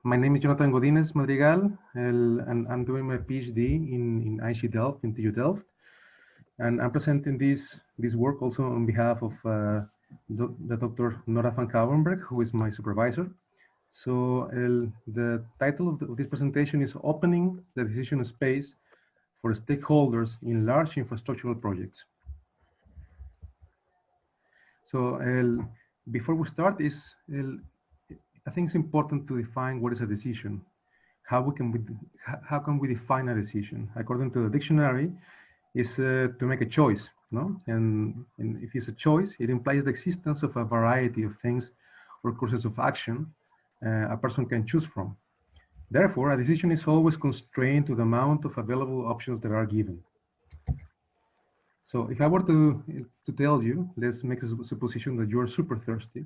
My name is Jonatan Godinez Madrigal, and I'm doing my PhD in IC Delft, in TU Delft. And I'm presenting this work also on behalf of the Dr. Nora van Kouwenberg, who is my supervisor. So the title of this presentation is Opening the Decision Space for Stakeholders in Large Infrastructural Projects. So before we start, I think it's important to define what is a decision. How can we define a decision? According to the dictionary, is to make a choice, no? And if it's a choice, it implies the existence of a variety of things or courses of action a person can choose from. Therefore, a decision is always constrained to the amount of available options that are given. So if I were to tell you, let's make a supposition that you are super thirsty,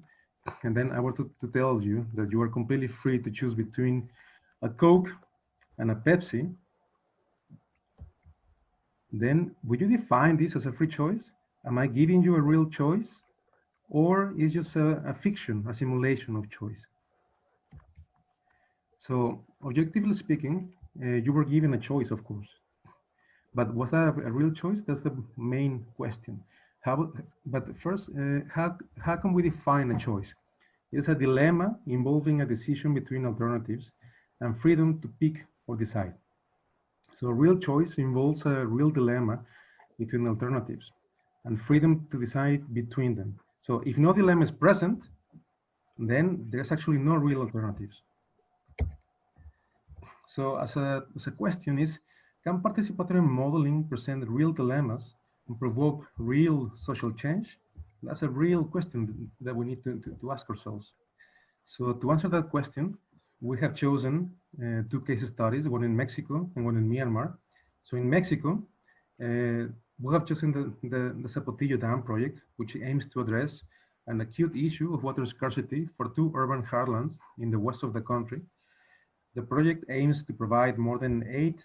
and then I were to tell you that you are completely free to choose between a Coke and a Pepsi, then would you define this as a free choice? Am I giving you a real choice? Or is just a fiction, a simulation of choice? So objectively speaking, you were given a choice, of course. But was that a real choice? That's the main question. But first, how can we define a choice? It's a dilemma involving a decision between alternatives and freedom to pick or decide. So real choice involves a real dilemma between alternatives and freedom to decide between them. So if no dilemma is present, then there's actually no real alternatives. So as a question is, can participatory modeling present real dilemmas and provoke real social change? That's a real question that we need to ask ourselves. So to answer that question, we have chosen two case studies, one in Mexico and one in Myanmar. So in Mexico, we have chosen the Sepultio Dam Project, which aims to address an acute issue of water scarcity for two urban heartlands in the west of the country. The project aims to provide more than 8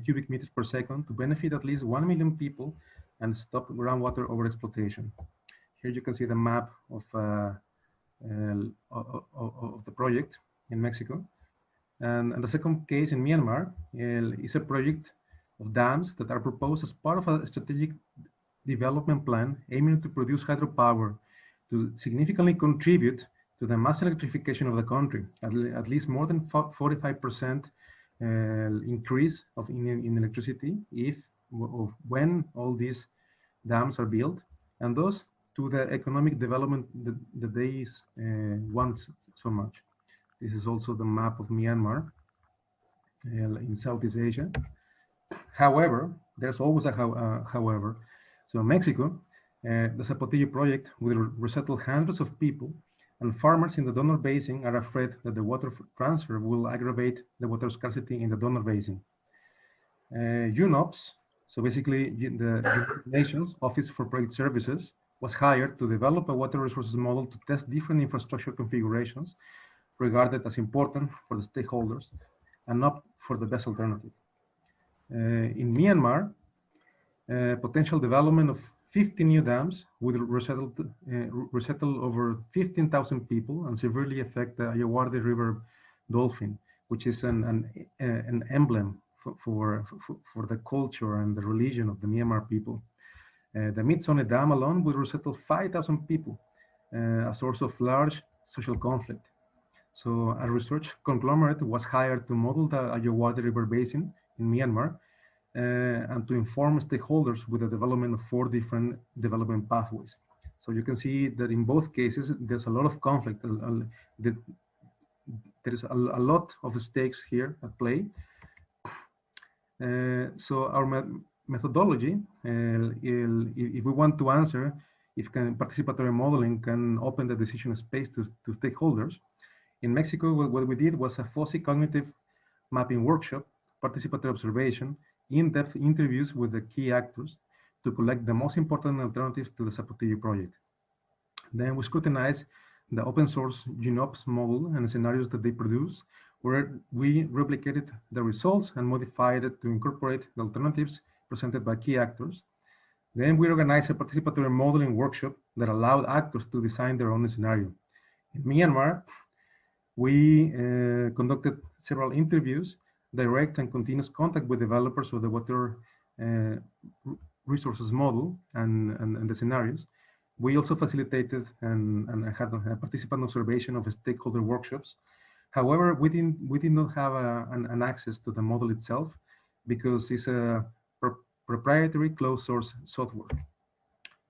cubic meters per second to benefit at least 1 million people and stop groundwater overexploitation. Here you can see the map of the project in Mexico. And the second case in Myanmar is a project of dams that are proposed as part of a strategic development plan aiming to produce hydropower to significantly contribute to the mass electrification of the country, at least more than 45% increase in electricity when all these dams are built, and thus to the economic development that they want so much. This is also the map of Myanmar in Southeast Asia. However, there's always a however. So Mexico, the Sepultio project will resettle hundreds of people, and farmers in the donor basin are afraid that the water transfer will aggravate the water scarcity in the donor basin. UNOPS, so basically the United Nations Office for Project Services, was hired to develop a water resources model to test different infrastructure configurations regarded as important for the stakeholders and not for the best alternative. In Myanmar, potential development of 50 new dams would resettle over 15,000 people and severely affect the Ayeyarwady River dolphin, which is an emblem for the culture and the religion of the Myanmar people. The Mitsone Dam alone would resettle 5,000 people, a source of large social conflict. So a research conglomerate was hired to model the Ayeyarwady River basin in Myanmar and to inform stakeholders with the development of 4 different development pathways. So you can see that in both cases, there's a lot of conflict. There is a lot of stakes here at play. So our methodology, if we want to answer if participatory modeling can open the decision space to stakeholders, in Mexico, what we did was a fuzzy cognitive mapping workshop, participatory observation, in-depth interviews with the key actors to collect the most important alternatives to the Sepultio project. Then we scrutinized the open source UNOPS model and the scenarios that they produce, where we replicated the results and modified it to incorporate the alternatives presented by key actors. Then we organized a participatory modeling workshop that allowed actors to design their own scenario. In Myanmar, We conducted several interviews, direct and continuous contact with developers of the water resources model and the scenarios. We also facilitated and had a participant observation of stakeholder workshops. However, we did not have an access to the model itself because it's a proprietary closed source software.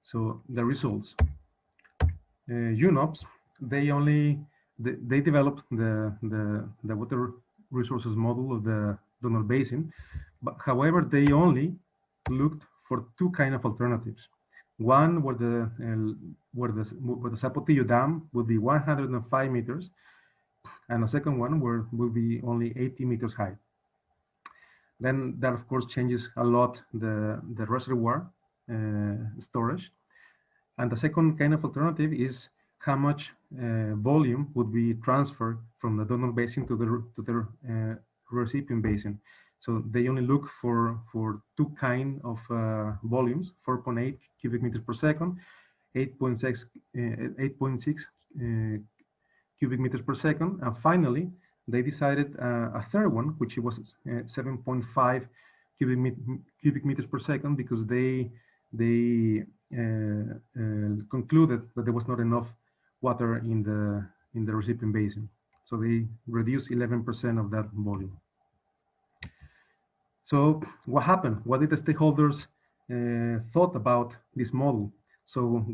So the results, UNOPS, they developed the water resources model of the Donor Basin, but however, they only looked for two kind of alternatives. One where the Sepultio Dam would be 105 meters, and a second one where will be only 80 meters high. Then that of course changes a lot the reservoir storage. And the second kind of alternative is how much volume would be transferred from the donor basin to the recipient basin. So they only look for two kind of volumes: 4.8 cubic meters per second, 8.6 cubic meters per second, and finally they decided a third one, which was 7.5 cubic meters per second, because they concluded that there was not enough water in the recipient basin, so they reduced 11% of that volume. So what happened? What did the stakeholders thought about this model? So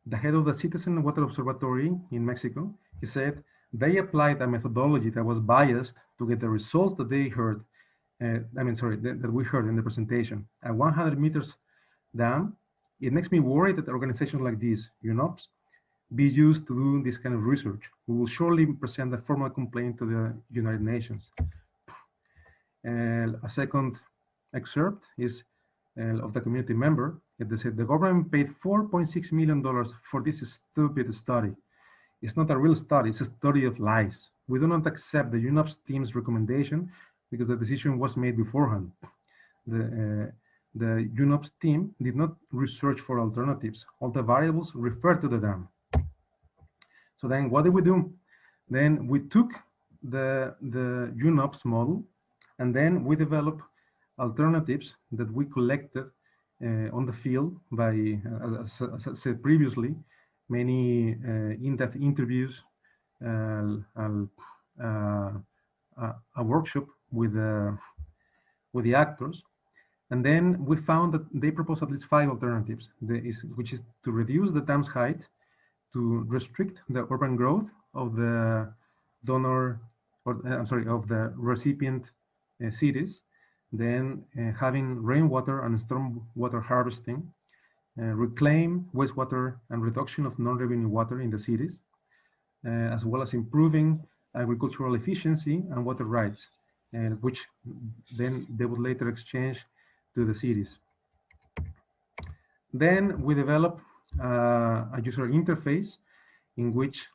the head of the Citizen Water Observatory in Mexico, he said they applied a methodology that was biased to get the results that they heard. That we heard in the presentation. A 100 meters dam. It makes me worried that organizations like this, UNOPS, be used to do this kind of research. We will surely present a formal complaint to the United Nations. A second excerpt is of the community member. They said the government paid $4.6 million for this stupid study. It's not a real study, it's a study of lies. We do not accept the UNOPS team's recommendation because the decision was made beforehand. The UNOPS team did not research for alternatives. All the variables refer to the dam. So then what did we do? Then we took the UNOPS model, and then we developed alternatives that we collected on the field by, as I said previously, many in-depth interviews, a workshop with the actors. And then we found that they proposed at least 5 alternatives, which is to reduce the dam's height, to restrict the urban growth of the of the recipient cities, then having rainwater and storm water harvesting, reclaim wastewater and reduction of non-revenue water in the cities, as well as improving agricultural efficiency and water rights, which then they would later exchange to the cities. Then we develop a user interface in which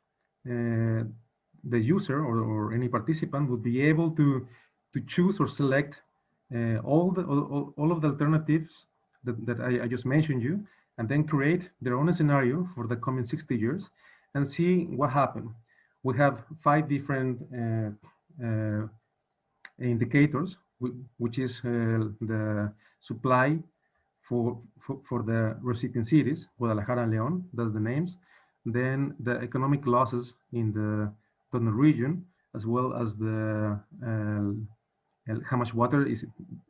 the user or any participant would be able to choose or select all of the alternatives that I just mentioned you, and then create their own scenario for the coming 60 years and see what happened. We have 5 different indicators, which is the supply for the recipient cities, Guadalajara and León, that's the names. Then the economic losses in the donor region, as well as the how much water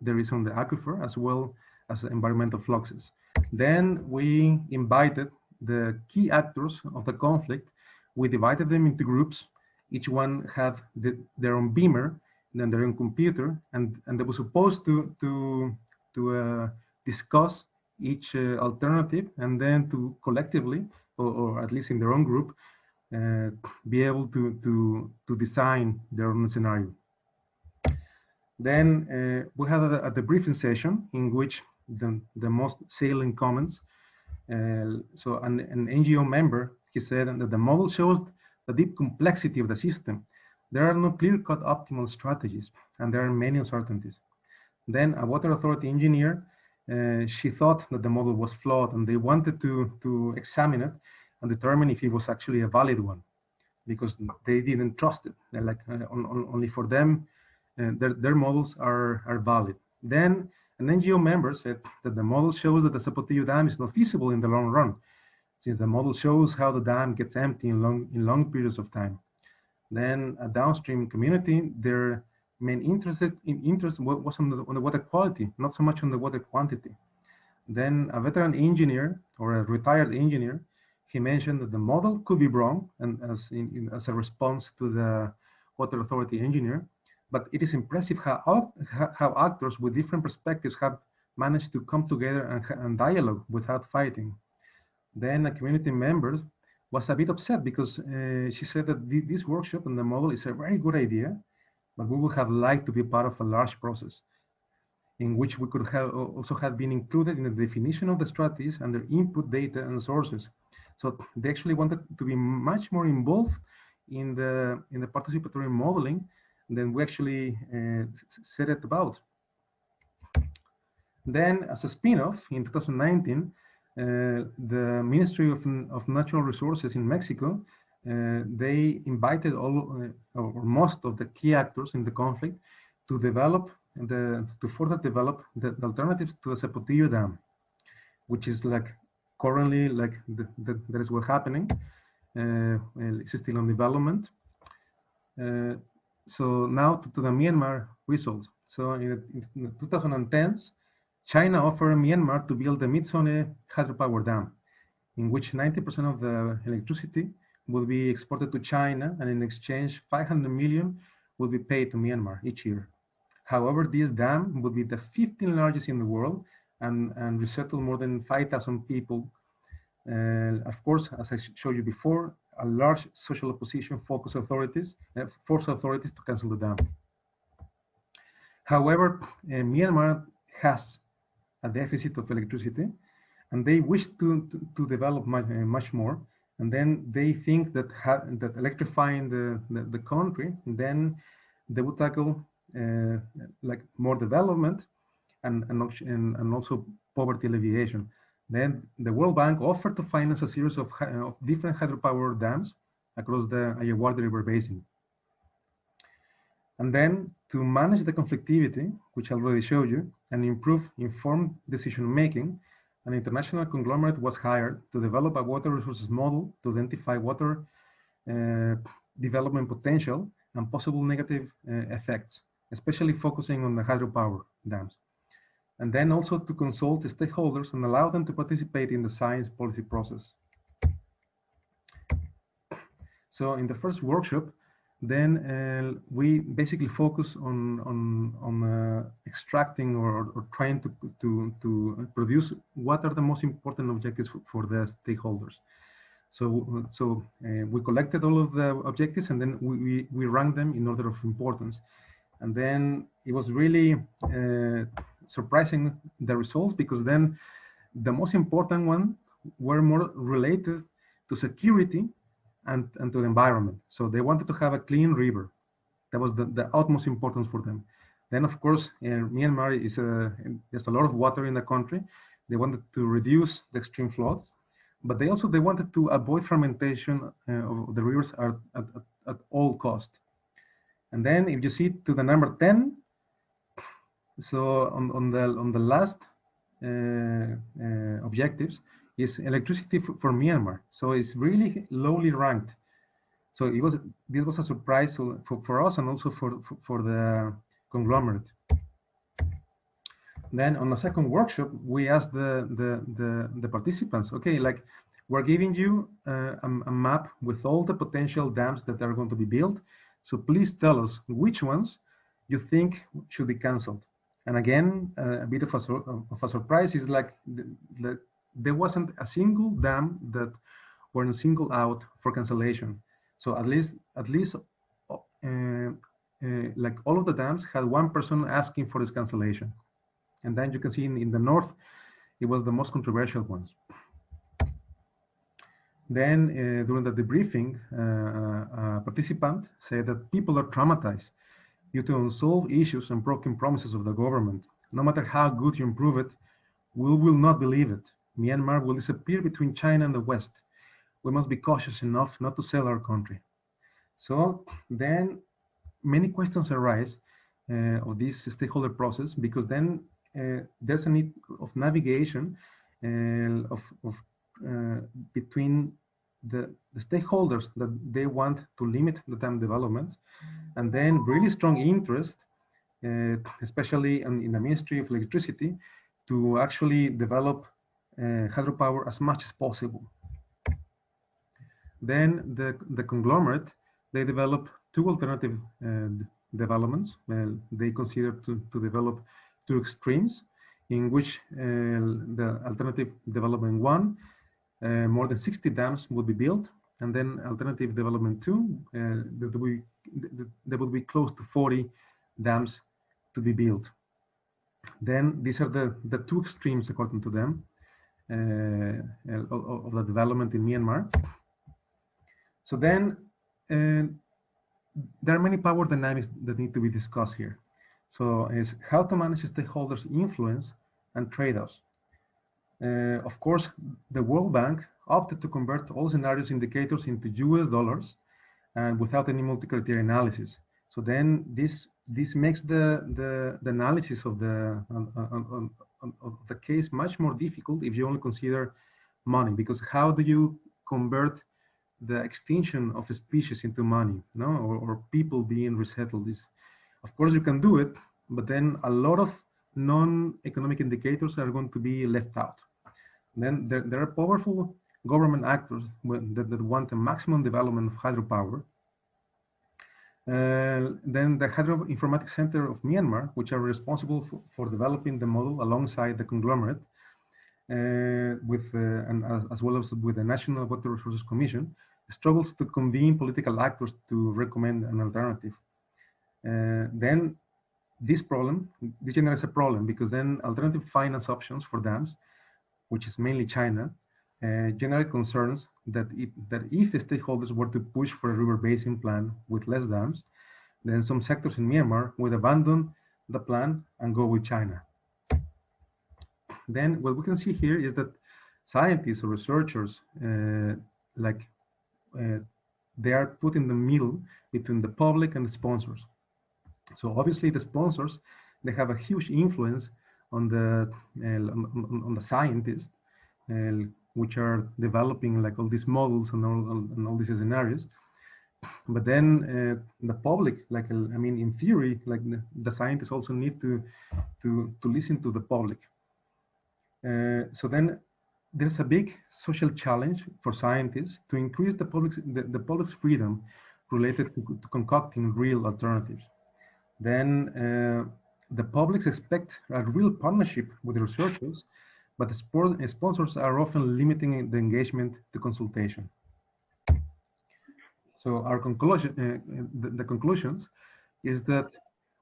there is on the aquifer, as well as environmental fluxes. Then we invited the key actors of the conflict. We divided them into groups. Each one had their own beamer, then their own computer, and they were supposed to discuss each alternative, and then to collectively, or at least in their own group, be able to design their own scenario. Then we had a debriefing session in which the most salient comments. So an NGO member, he said that the model shows the deep complexity of the system. There are no clear-cut optimal strategies, and there are many uncertainties. Then a water authority engineer, she thought that the model was flawed, and they wanted to examine it and determine if it was actually a valid one. because they didn't trust it. They're like only for them, their models are valid. Then an NGO member said that the model shows that the Sepultio Dam is not feasible in the long run, since the model shows how the dam gets empty in long periods of time. Then a downstream community, their main interest was on the water quality, not so much on the water quantity. Then a veteran engineer or a retired engineer, he mentioned that the model could be wrong, and as a response to the water authority engineer, but it is impressive how actors with different perspectives have managed to come together and dialogue without fighting. Then a community member was a bit upset because she said that this workshop and the model is a very good idea, but we would have liked to be part of a large process in which we could have also have been included in the definition of the strategies and their input data and sources. So they actually wanted to be much more involved in the participatory modeling than we actually set it about. Then, as a spin-off, in 2019, the Ministry of Natural Resources in Mexico, they invited all or most of the key actors in the conflict to further develop the alternatives to the Sepultio Dam, which is like currently like that is what's happening. It's still on development. So now to the Myanmar results. So in the 2010s, China offered Myanmar to build the Mitsone hydropower dam, in which 90% of the electricity will be exported to China, and in exchange, 500 million will be paid to Myanmar each year. However, this dam would be the 15th largest in the world and resettle more than 5,000 people. Of course, as I showed you before, a large social opposition forced authorities to cancel the dam. However, Myanmar has a deficit of electricity, and they wish to develop much more. And then they think that electrifying the country, then they would tackle like more development and also poverty alleviation. Then the World Bank offered to finance a series of different hydropower dams across the Ayeyarwady River Basin. And then to manage the conflictivity, which I already showed you, and improve informed decision-making, an international conglomerate was hired to develop a water resources model to identify water development potential and possible negative effects, especially focusing on the hydropower dams. And then also to consult the stakeholders and allow them to participate in the science policy process. So in the first workshop, then we basically focus on extracting or trying to produce what are the most important objectives for the stakeholders. So we collected all of the objectives, and then we ranked them in order of importance. And then it was really surprising the results, because then the most important ones were more related to security and to the environment. So they wanted to have a clean river. That was the utmost importance for them. Then, of course, Myanmar there's a lot of water in the country. They wanted to reduce the extreme floods, but they wanted to avoid fragmentation of the rivers at all cost. And then, if you see to the number 10, so on the last objectives is electricity for Myanmar. So it's really lowly ranked. So this was a surprise for us and also for the conglomerate. Then on the second workshop, we asked the participants, okay, like we're giving you a map with all the potential dams that are going to be built. So please tell us which ones you think should be canceled. And again, a bit of a surprise is like there wasn't a single dam that weren't singled out for cancellation. So at least like all of the dams had one person asking for this cancellation. And then you can see in the north, it was the most controversial ones. Then during the debriefing, a participant said that people are traumatized due to unsolved issues and broken promises of the government. No matter how good you improve it, we will not believe it. Myanmar will disappear between China and the West. We must be cautious enough not to sell our country. So then many questions arise of this stakeholder process, because then there's a need of navigation of between the stakeholders that they want to limit the dam development, and then really strong interest, especially in the Ministry of Electricity, to actually develop hydropower as much as possible. Then the conglomerate, they develop two alternative developments. They consider to develop two extremes, in which the alternative development one, more than 60 dams would be built, and then alternative development two, there would be close to 40 dams to be built. Then these are the two extremes, according to them, of the development in Myanmar. So then there are many power dynamics that need to be discussed here. So is how to manage stakeholders' influence and trade-offs. Of course, the World Bank opted to convert all scenarios indicators into US dollars and without any multi-criteria analysis. So then this makes the analysis of the case much more difficult if you only consider money, because how do you convert the extinction of a species into money, no, or people being resettled? Of course you can do it, but then a lot of non-economic indicators are going to be left out. Then there are powerful government actors that want a maximum development of hydropower. Then the Hydro Informatics Center of Myanmar, which are responsible for developing the model alongside the conglomerate, as well as with the National Water Resources Commission, struggles to convene political actors to recommend an alternative. Then this generates a problem, because then alternative finance options for dams, which is mainly China, generate concerns that if the stakeholders were to push for a river basin plan with less dams, then some sectors in Myanmar would abandon the plan and go with China. Then what we can see here is that scientists or researchers, they are put in the middle between the public and the sponsors. So obviously the sponsors, they have a huge influence on the scientists, which are developing like all these models and all these scenarios. But then the public, in theory, the scientists also need to listen to the public. So then there's a big social challenge for scientists to increase the public's freedom related to concocting real alternatives. Then the publics expect a real partnership with the researchers, but the sponsors are often limiting the engagement to consultation. So our conclusion, the conclusions, is that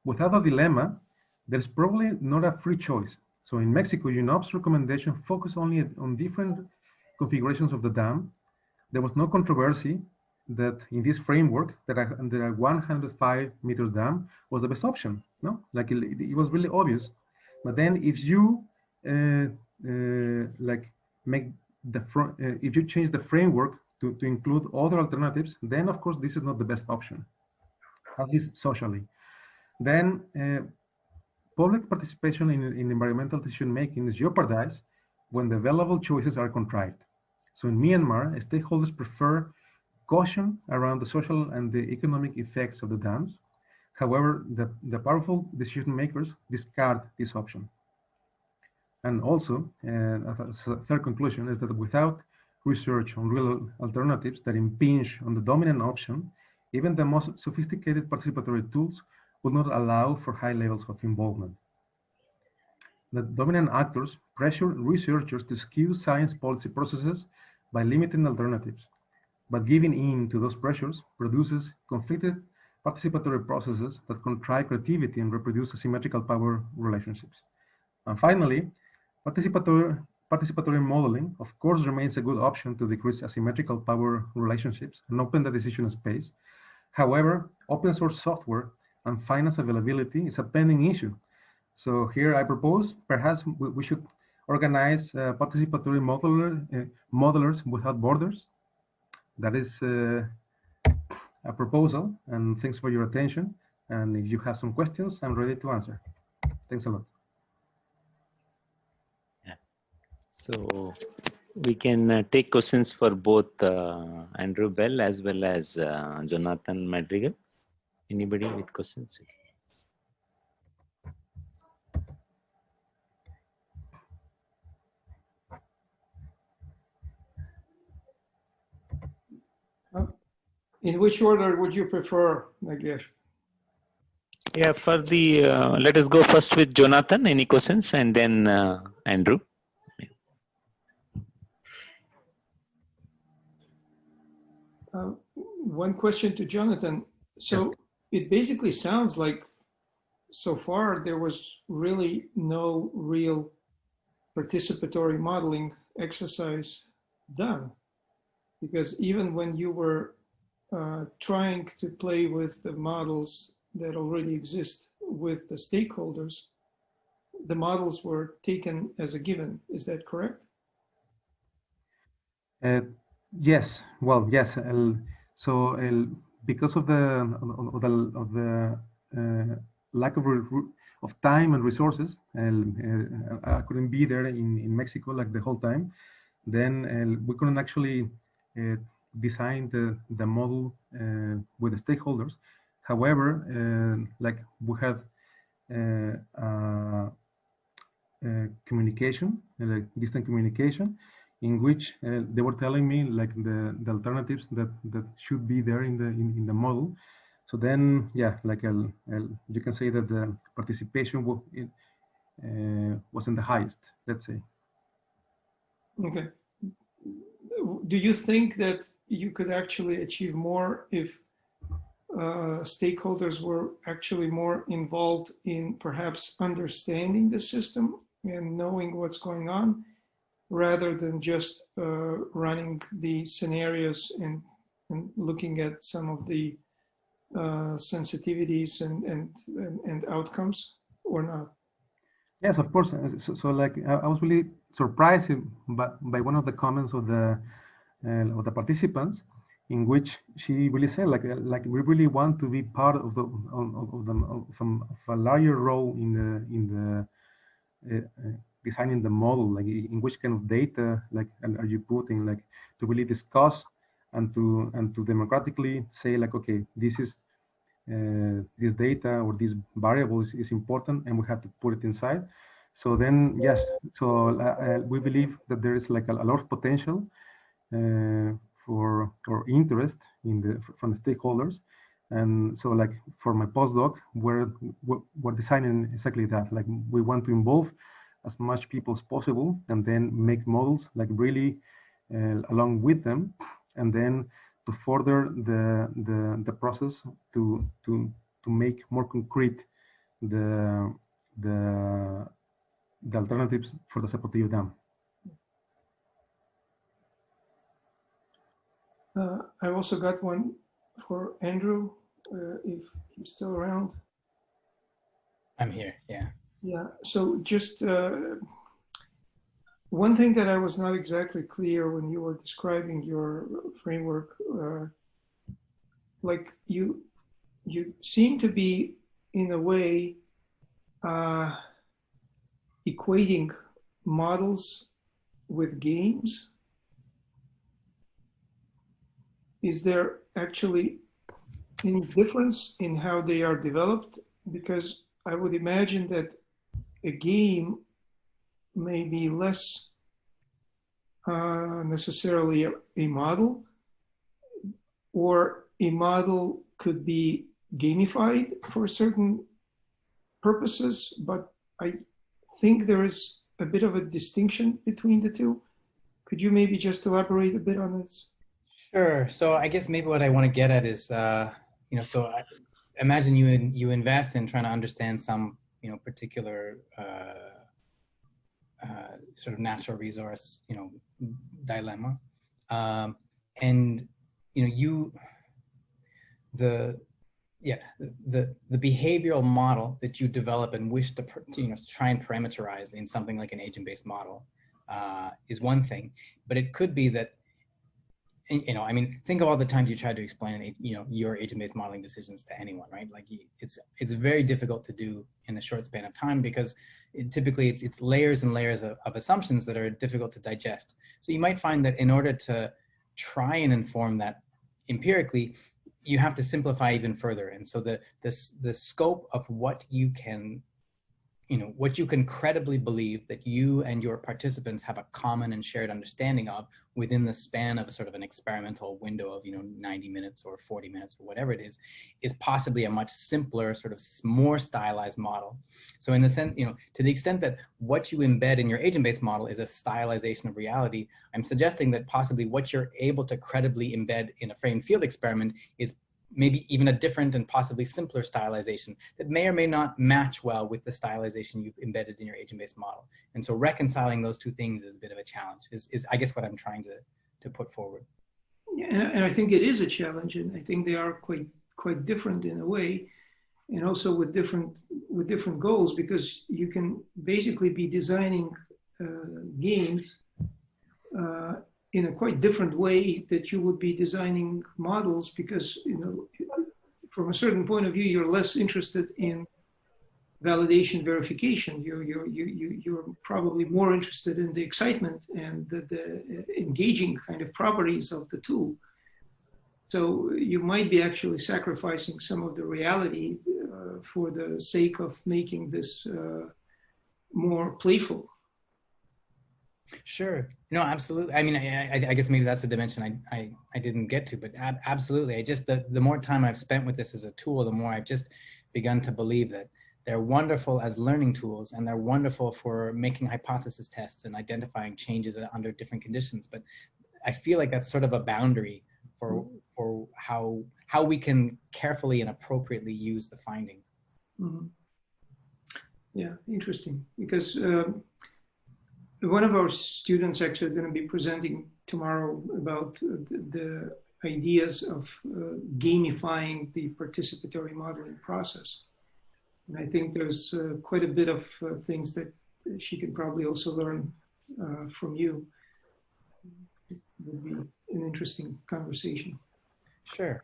without a dilemma, there's probably not a free choice. So in Mexico, UNOPS recommendation focused only on different configurations of the dam. There was no controversy that in this framework that a 105 meters dam was the best option. No, it was really obvious. But then if you if you change the framework to include other alternatives, then of course this is not the best option, at least socially. Then public participation in environmental decision making is jeopardized when the available choices are contrived. So in Myanmar, stakeholders prefer caution around the social and the economic effects of the dams. However, the powerful decision makers discard this option. And also, a third conclusion is that without research on real alternatives that impinge on the dominant option, even the most sophisticated participatory tools will not allow for high levels of involvement. The dominant actors pressure researchers to skew science policy processes by limiting alternatives, but giving in to those pressures produces conflicted participatory processes that contrive creativity and reproduce asymmetrical power relationships. And finally, participatory modeling, of course, remains a good option to decrease asymmetrical power relationships and open the decision space. However, open source software and finance availability is a pending issue. So here I propose perhaps we should organize participatory modelers without borders. That is proposal. And thanks for your attention. And if you have some questions, I'm ready to answer. Thanks a lot. Yeah. So we can take questions for both Andrew Bell as well as Jonathan Madrigal. Anybody with questions? In which order would you prefer, Nagesh? Yeah, for the, let us go first with Jonathan, any questions, and then Andrew. One question to Jonathan. So it basically sounds like so far there was really no real participatory modeling exercise done, because even when you were trying to play with the models that already exist with the stakeholders, the models were taken as a given. Is that correct? Yes. Well, yes. So because of the lack of time and resources, I couldn't be there in Mexico like the whole time. Then we couldn't actually design the model with the stakeholders. However, like we have communication, like distant communication, in which they were telling me like the alternatives that should be there in the model. So then, yeah, like you can say that the participation wasn't the highest, let's say. Okay. Do you think that you could actually achieve more if stakeholders were actually more involved in perhaps understanding the system and knowing what's going on, rather than just running the scenarios and looking at some of the sensitivities and outcomes, or not? Yes, of course. So like I was really surprised by one of the comments of the participants, in which she really said like we really want to be part of a larger role in the designing the model, like in which kind of data like are you putting, like to really discuss and to democratically say like, okay, this is this data or this variable is important and we have to put it inside. So then yes, so we believe that there is like a lot of potential for or interest from the stakeholders. And so like for my postdoc, we're designing exactly that. Like we want to involve as much people as possible and then make models like really along with them, and then to further the process to make more concrete the alternatives for the Sepultio Dam. I also got one for Andrew, if he's still around. I'm here, yeah. Yeah, so just one thing that I was not exactly clear when you were describing your framework, like you seem to be, in a way, equating models with games. Is there actually any difference in how they are developed? Because I would imagine that a game may be less necessarily a model, or a model could be gamified for certain purposes, but I think there is a bit of a distinction between the two. Could you maybe just elaborate a bit on this? Sure. So I guess maybe what I want to get at is, so imagine you invest in trying to understand some, particular sort of natural resource, dilemma, and the behavioral model that you develop and wish to try and parameterize in something like an agent-based model is one thing, but it could be that I mean, think of all the times you tried to explain, your agent-based modeling decisions to anyone, right? Like it's very difficult to do in a short span of time because typically it's layers and layers of assumptions that are difficult to digest. So you might find that in order to try and inform that empirically, you have to simplify even further. And so the scope of what you can credibly believe that you and your participants have a common and shared understanding of within the span of a sort of an experimental window of 90 minutes or 40 minutes or whatever it is possibly a much simpler, sort of more stylized model. So in the sense, to the extent that what you embed in your agent-based model is a stylization of reality, I'm suggesting that possibly what you're able to credibly embed in a framed field experiment is maybe even a different and possibly simpler stylization that may or may not match well with the stylization you've embedded in your agent-based model. And so reconciling those two things is a bit of a challenge, is I guess what I'm trying to put forward. Yeah, and I think it is a challenge, and I think they are quite different in a way, and also with different goals, because you can basically be designing games in a quite different way that you would be designing models, because from a certain point of view you're less interested in validation verification. You're probably more interested in the excitement and the engaging kind of properties of the tool. So you might be actually sacrificing some of the reality for the sake of making this more playful. Sure. No, absolutely. I mean, I guess maybe that's a dimension I didn't get to, but absolutely. The more time I've spent with this as a tool, the more I've just begun to believe that they're wonderful as learning tools, and they're wonderful for making hypothesis tests and identifying changes under different conditions. But I feel like that's sort of a boundary for how we can carefully and appropriately use the findings. Mm-hmm. Yeah, interesting. Because one of our students actually going to be presenting tomorrow about the ideas of gamifying the participatory modeling process. And I think there's quite a bit of things that she could probably also learn from you. It would be an interesting conversation. Sure.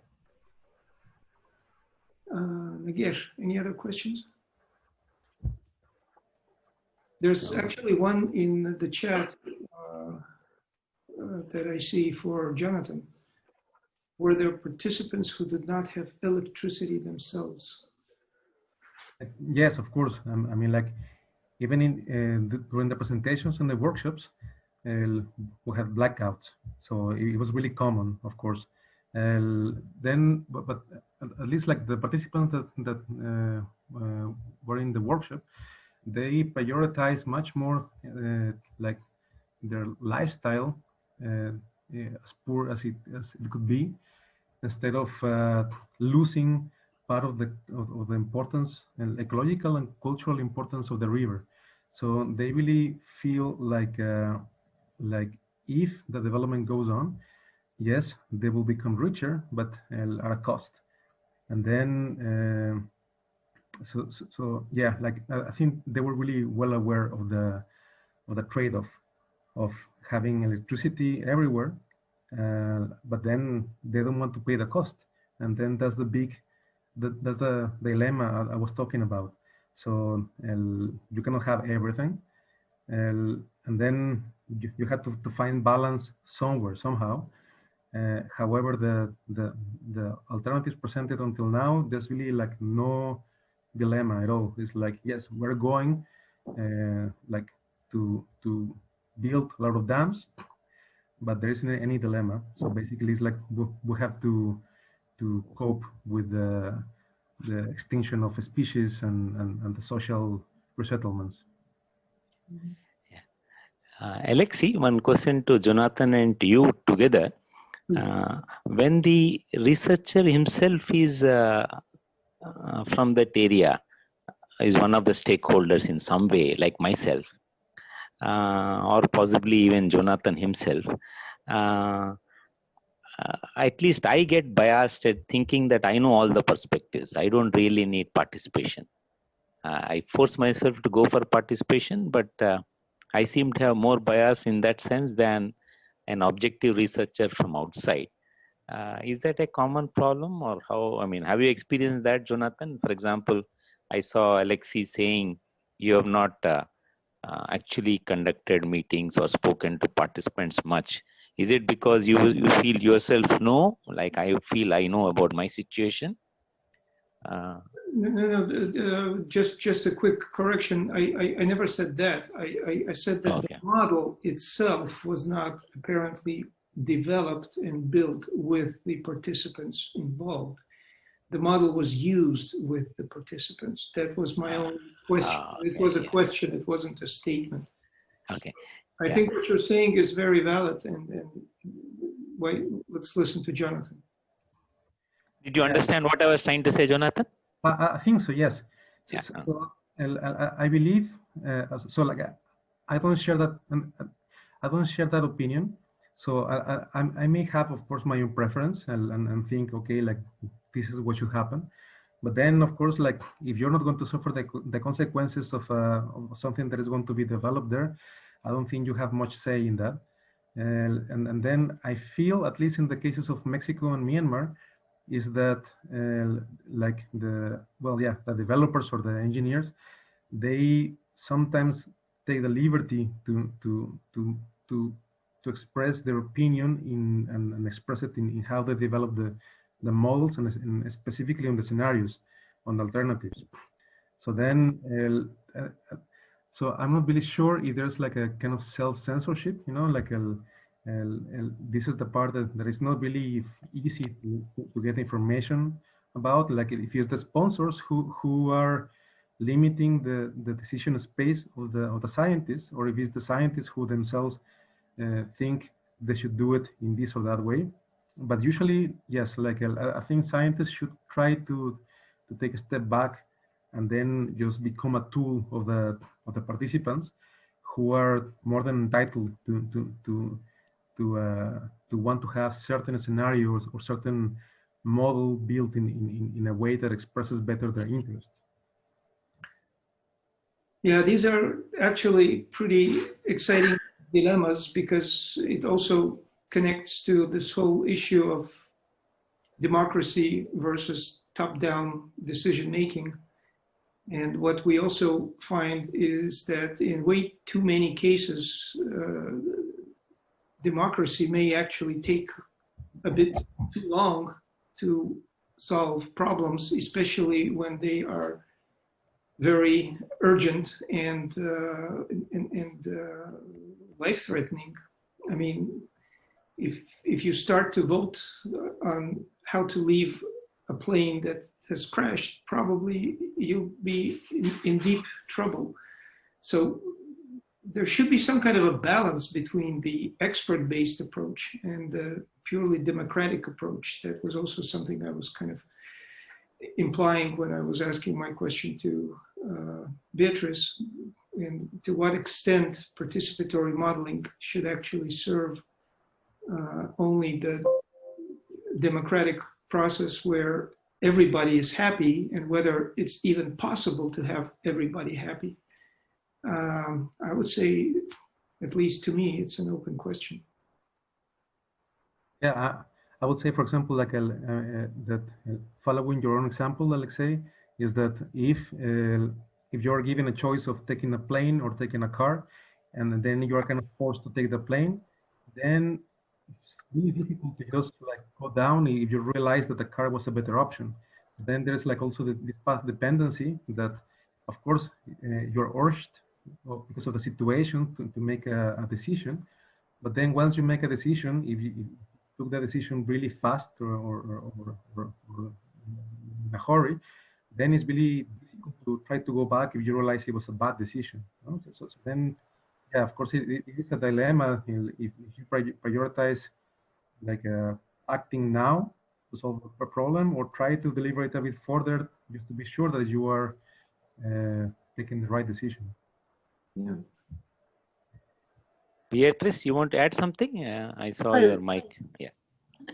Nagesh, any other questions? There's actually one in the chat that I see for Jonathan. Were there participants who did not have electricity themselves? Yes, of course. I mean, like, even during the presentations and the workshops, we had blackouts. So it was really common, of course. Then, but at least like the participants that were in the workshop, they prioritize much more like their lifestyle, as poor as it could be, instead of losing part of the importance and ecological and cultural importance of the river. So they really feel like if the development goes on, yes, they will become richer, but at a cost. And then so yeah, like I think they were really well aware of the trade-off of having electricity everywhere, but then they don't want to pay the cost, and then that's the dilemma I was talking about. So you cannot have everything, and then you have to find balance somewhere somehow. However, the alternatives presented until now, there's really like no dilemma at all. It's like, yes, we're going like to build a lot of dams, but there isn't any dilemma. So basically, it's like we have to cope with the extinction of species and the social resettlements. Yeah. Alexi, one question to Jonathan and to you together. When the researcher himself is from that area, is one of the stakeholders in some way, like myself, or possibly even Jonathan himself, at least I get biased at thinking that I know all the perspectives. I don't really need participation. I force myself to go for participation, but I seem to have more bias in that sense than an objective researcher from outside. Is that a common problem, or how? I mean, have you experienced that, Jonathan? For example, I saw Alexei saying you have not actually conducted meetings or spoken to participants much. Is it because you feel yourself know, like I feel I know about my situation? No. Just a quick correction. I never said that. I said that Okay. the model itself was not apparently developed and built with the participants involved. The model was used with the participants. That was my own question. It was a question. It wasn't a statement. Okay. I think what you're saying is very valid. And wait, let's listen to Jonathan. Did you understand what I was trying to say, Jonathan? I think so, yes. Yeah. So, I believe, so like, I don't share that, I don't share that opinion. So I may have, of course, my own preference and think, okay, like this is what should happen. But then, of course, like if you're not going to suffer the consequences of something that is going to be developed there, I don't think you have much say in that. And then I feel, at least in the cases of Mexico and Myanmar, is that like the developers or the engineers, they sometimes take the liberty to express their opinion and express it in how they develop the models and specifically on the scenarios, on the alternatives. So then, so I'm not really sure if there's like a kind of self-censorship, you know, like this is the part that is not really easy to get information about. Like if it's the sponsors who are limiting the decision space of the scientists, or if it's the scientists who themselves think they should do it in this or that way. But usually, yes, like I think scientists should try to take a step back and then just become a tool of the participants, who are more than entitled to want to have certain scenarios or certain model built in a way that expresses better their interests. Yeah, these are actually pretty exciting dilemmas, because it also connects to this whole issue of democracy versus top-down decision-making. And what we also find is that in way too many cases, democracy may actually take a bit too long to solve problems, especially when they are very urgent and life-threatening. I mean, if you start to vote on how to leave a plane that has crashed, probably you'll be in deep trouble. So there should be some kind of a balance between the expert-based approach and the purely democratic approach. That was also something I was kind of implying when I was asking my question to Beatrice, and to what extent participatory modeling should actually serve only the democratic process where everybody is happy, and whether it's even possible to have everybody happy. I would say, at least to me, it's an open question. Yeah, I would say, for example, like that following your own example, Alexei, is that if you're given a choice of taking a plane or taking a car, and then you are kind of forced to take the plane, then it's really difficult to just like go down if you realize that the car was a better option. Then there's like also this path dependency that, of course, you're urged because of the situation to make a decision. But then once you make a decision, if you took the decision really fast or in a hurry, then it's really difficult to try to go back if you realize it was a bad decision. Okay, so then, yeah, of course, it is a dilemma if you prioritize like acting now to solve a problem, or try to deliberate a bit further just to be sure that you are taking the right decision. Yeah. Beatrice, you want to add something? I saw your mic. Yeah.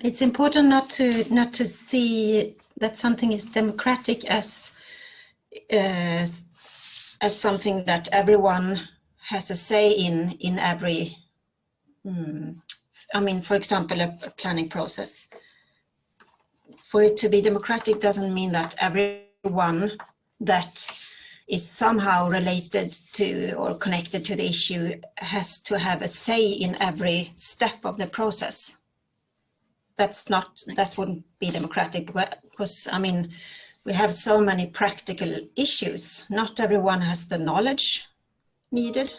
It's important not to see that something is democratic as something that everyone has a say in every I mean, for example, a planning process. For it to be democratic doesn't mean that everyone that is somehow related to or connected to the issue has to have a say in every step of the process. That wouldn't be democratic, because, I mean, we have so many practical issues. Not everyone has the knowledge needed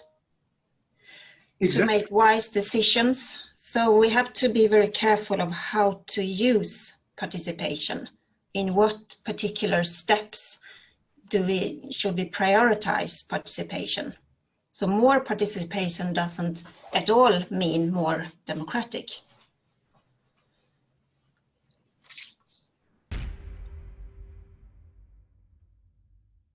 to make wise decisions. So we have to be very careful of how to use participation. In what particular steps should we prioritize participation? So more participation doesn't at all mean more democratic.